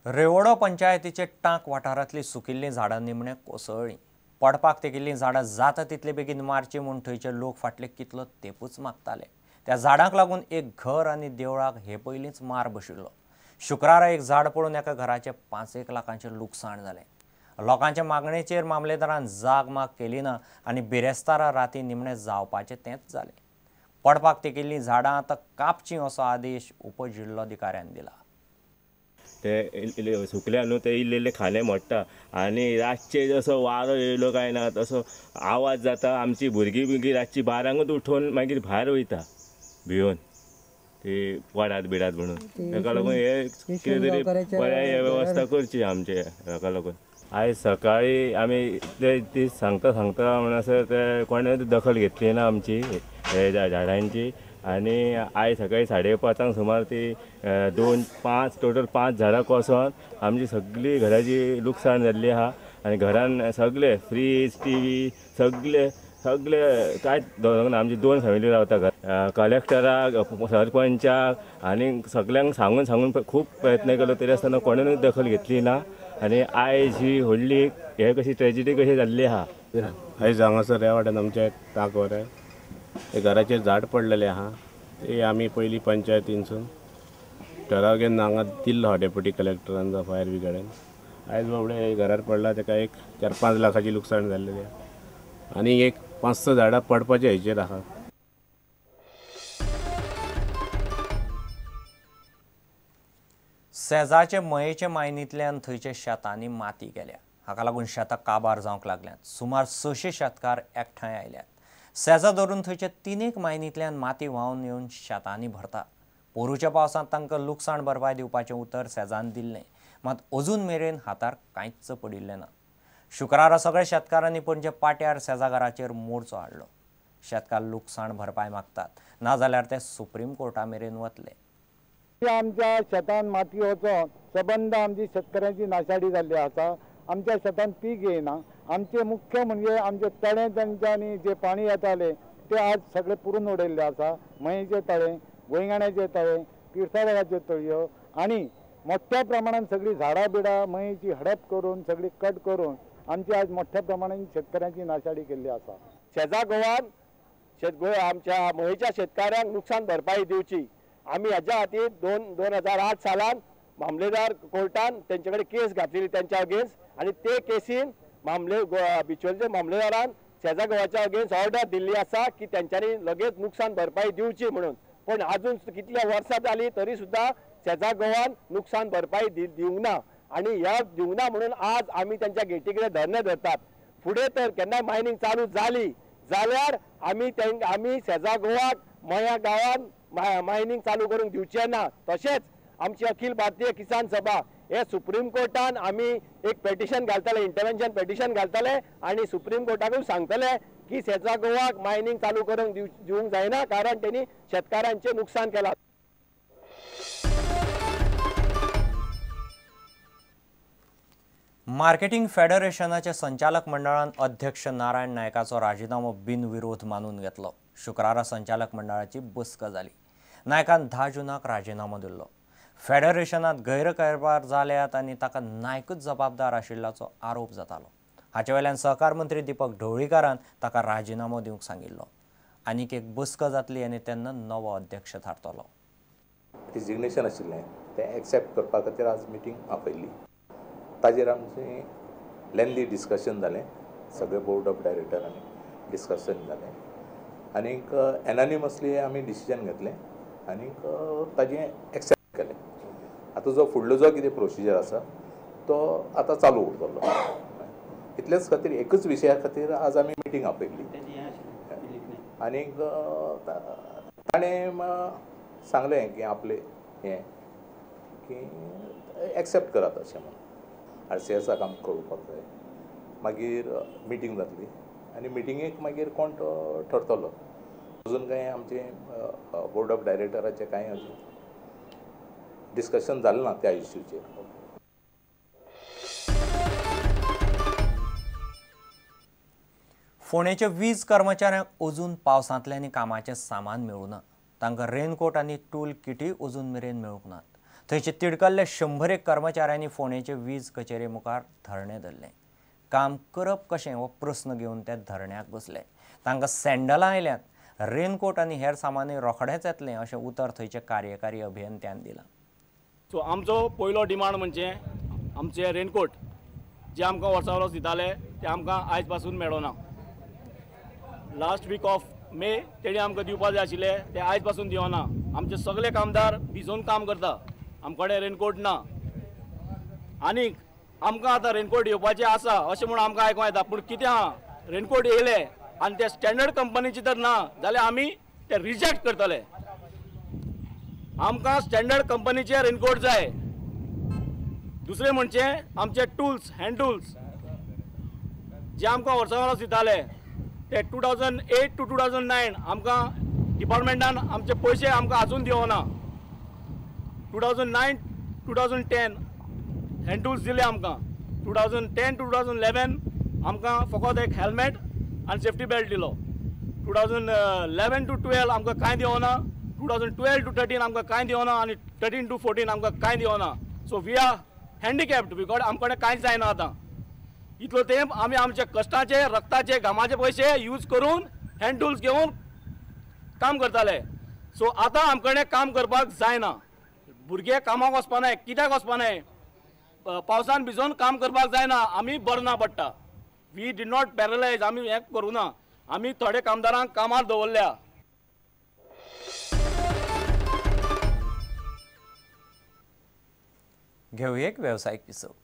रेवोडो पंचायतीचे टांक वाठारांतली सुकिल्लीं झाडां निमणे कोसळ्ळीं. पडपाक तेगिल्लीं झाडां जाता तितले बेगीन मारची म्हूण थंयचे लोक फाटले कितलो तेंपूच मागताले. त्या झाडांक लागून एक घर आनी देवळाक हे पयलींच मार बशिल्लो. शुक्रारा एक झाड पडून एका घराचे 5-1 लाखांचें लुकसाण जालें. लोकांच्या मागणेचेर मामलेदारान जाग माग केली ना आनी बिरेस्तारा राती निमणें जावपाचें तेंच जालें. पडपाक तेगिल्लीं झाडां आतां कापचीं असो आदेश उपजिल्लोधिकाऱ्यान दिला. ते सुकल्या न्हू ते इल्ले खाले मोडटा आनी रातचे जसो वारो येयलो काय ना तसो आवाज जाता. आमची भुरगीं रातची 12ंकूच उठून मागीर भायर वयता भिवन ती पडात बिडात म्हणून. ताका लागून हे कितें तरी बरें वेवस्था करची आमचे. ताका लागून आयज सकाळी आमी ती सांगता म्हणून आसा ते कोणें दखल घेतली ना आमची हे झाडांची. आनी आयज सकाळी 5:30 सुमार ती 2-5 टोटल 5 झाडां कोसोन आमची सगळी घराची लुकसाण जाल्ली आहा. आनी घरान सगळे फ्रीज टीव्ही सगळे कांयच दवरना. आमची 2 फॅमिली रावता घर. कलेक्टराक सरपंचाक आनी सगळ्यांक सांगून खूब प्रयत्न केलो तरी आसतना कोणेंच दखल घेतली ना. आनी आयज ही व्हडली हे कशी ट्रेजिडी कशी जाल्ली आहा. आयज हांगासर ह्या वाट्यान आमच्या टांक वरें हे घराचेर झाड पडलेलें आहा. ते आमी पयलीं पंचायतीनसून ठराव घेवन हांगा दिल्लो आहा डेप्युटी कलेक्टरान जावं फायर ब्रिगेडान. आयज बाबडे घरार पडला ताका एक 4-5 लाखाची लुकसाण जाल्लेली आहा आनी एक 5-6 झाडां पडपाचे हेचेर आहा. सेजाचे मयेचे मायनींतल्यान थंयचे शेतांनी माती गेल्या. हाका लागून शेतां काबार जावंक लागल्यांत. सुमार 600 शेतकार एकठांय आयल्यात. सेजा धरून थंयचे 3 मायनींतल्यान माती व्हांवन येवन शेतांनी भरता. पोरूच्या पावसांत तांकां लुकसाण भरपाय दिवपाचें उतर सेजान दिल्लें, मात अजून मेरेन हातार कांयच पडिल्लें ना. शुक्रारा सगळ्या शेतकारांनी पणजे पाट्यार सेजा घराचेर मोर्चो हाडलो. शेतकार लुकसाण भरपाय मागतात, नाजाल्यार ते सुप्रीम कोर्टा मेरेन वतले. आमच्या शेतान माती वचोन सबंद आमची शेतकऱ्यांची नाशाडी जाल्ली आसा. आमच्या शेतान पीक येयना. आमचे मुख्य म्हणजे आमचे तळे तेंच्यांनी जे पाणी येताले ते आज सगळे पुरून उडयल्ले आसा. मयेचे तळे, गोंयगाण्याचे तळे, तीर्थाटनाच्यो तळयो आनी मोठ्या प्रमाणात सगळी झाडां बिडां मयेची हडप करून सगळी कट करून आमची आज मोठ्या प्रमाणात शेतकऱ्यांची नाशाडी केल्ली आसा. शेजा गोवान आमच्या मयेच्या शेतकऱ्यांक नुकसान भरपाई दिवची. आमी हाच्या खातीर 2008 सालान मामलेदार कोर्टान तेंचे कडेन केस घातलेली त्यांच्या अगेन्स्ट आनी ते केसीन बिचोलच्या मामलेदारान शेजा गोवाच्या अगेन्स्ट ऑर्डर दिल्ली आसा की तेंच्यांनी लगेच नुकसान भरपाई दिवची म्हणून. पण अजून कितल्या वर्सां जाली तरी सुद्दां शेजा गोवान नुकसान भरपाई दिवंक ना. आनी ह्या दिवंक ना म्हणून आज आमी तेंच्या गेटी कडेन धरणे धरतात. फुडें तर केन्नाय मायनींग चालू जाली जाल्यार आमी शेजा गोवाक मया गांवांत मायनींग चालू करूंक दिवचे ना. तशेंच आमची अखिल भारतीय किसान सभा हे सुप्रीम कोर्टान आमी एक पेटिशन घालतले, इंटरव्हेन्शन पेटिशन घालतले आनी सुप्रीम कोर्टाकूय सांगतले की शेजा गोवाक मायनींग चालू करूंक दिवंक जायना कारण त्यांनी शेतकारांचे नुकसान केलां. मार्केटिंग फेडरेशनाचे संचालक मंडळान अध्यक्ष नारायण नायकाचो राजीनामो बिनविरोध मानून घेतलो. शुक्रारा संचालक मंडळाची बसक जाली. नायकान 10 जूनाक राजीनामो दिल्लो. फेडरेशनांत गैरकारभार जाल्यात आनी ताका नायकूच जबाबदार आशिल्ल्याचो आरोप जातालो. हाचे वेल्यान सहकार मंत्री दीपक ढवळीकारान ताका राजीनामो दिवंक सांगिल्लो. आनीक एक बसक जातली आनी तेन्ना नवो अध्यक्ष थारतलो. रिजिग्नेशन आशिल्लें तें एक्सेप्ट करपा खातीर आज मिटींग आपयल्ली. ताजेर आमचें लेंदी डिस्कशन जालें. सगळे बोर्ड ऑफ डायरेक्टरांनी डिस्कशन जालें आनीक एनानिमसली आमी डिसिजन घेतलें आनीक ताजें एक्सेप्ट केलें. आतां जो फुडलो जो कितें प्रोसिजर आसा तो आतां चालू उरतलो. इतलेच खातीर एकच विशया खातीर आज आमी मिटींग आपयल्ली आनीक ताणें सांगलें की आपलें हें की एक्सेप्ट करात अशें म्हणून. RCSाक आमकां कळोवपाक जाय. मागीर मिटींग जातली आनी मिटिंगेक मागीर कोण तो ठरतलो. अजून कांय आमचें बोर्ड ऑफ डायरेक्टराचें कांय अजून डिस्कशन जालें ना त्या इश्यूचेर. फोंडेच्या वीज कर्मचाऱ्यांक अजून पावसांतल्यान कामाचें सामान मेळूं ना. तांकां रेनकोट आनी टूल किटूय अजून मेरेन मेळूंक नात. थंयचे तिडकल्ले 100 कर्मचाऱ्यांनी फोंडेचे वीज कचेरे मुखार धरणे धरले. काम करप कशें हो प्रस्न घेवन ते धरण्याक बसले. तांकां सँडलां आयल्यात. रेनकोट आनी हेर सामानूय रोखडेंच येतलें अशें उतर थंयचे कार्यकारी अभियंत्यान दिलां. सो आमचो पयलो डिमांड म्हणजे आमचे रेनकोट जे आमकां वर्सा वर्स दिताले ते आमकां आयज पासून मेळोना. लास्ट वीक ऑफ मे तेणी आमकां दिवपा जाय आशिल्ले ते आयज पासून दिवना. आमचे सगळे कामदार भिजून काम करता. आमचे कडेन रेनकोट ना. आनीक आमकां आतां रेनकोट येवपाचे आसा अशें म्हूण आमकां आयकूं येता. पूण कितें आहा रेनकोट येयले आनी ते स्टँडर्ड कंपनीचे जर ना जाल्यार आमी ते रिजेक्ट करतले. आमकां स्टँडर्ड कंपनीचे रेनकोट जाय. दुसरें म्हणजे आमचे टूल्स हँड टूल्स जे आमकां वर्सा वर्स दिताले ते 2008 to 2009 आमकां डिपार्टमेंटान आमचे पयशे आमकां आजून दिवना. 2009 2010 हँड टूल्स दिले आमकां. 2010 to 2011 आमकां फकत एक हेल्मेट आनी सेफ्टी बेल्ट दिलो. 2011 to 12 आमकां कांय दिवना. 2012 to 13 आमकां कांय दिवना आनी 13 to 14 आमकां कांय दिवना. So we R handicapped because आमचे कडेन कांयच जायना आतां. इतलो तेंप आमी आमचे कश्टाचे रक्ताचे घामाचे पयशे यूज करून हँड टूल्स घेवन काम करताले. सो आतां आमचे कडेन काम करपाक जायना. भुरगे कामाक वचपानाय. कित्याक वचपानाय? पावसान भिजून काम करपाक जायना. आमी बरना पडटा. We did not paralyse. आमी हें करूं ना. आमी थोडे कामदारांक कामार दवरल्या. घेवया एक वेवसायीक पिसो.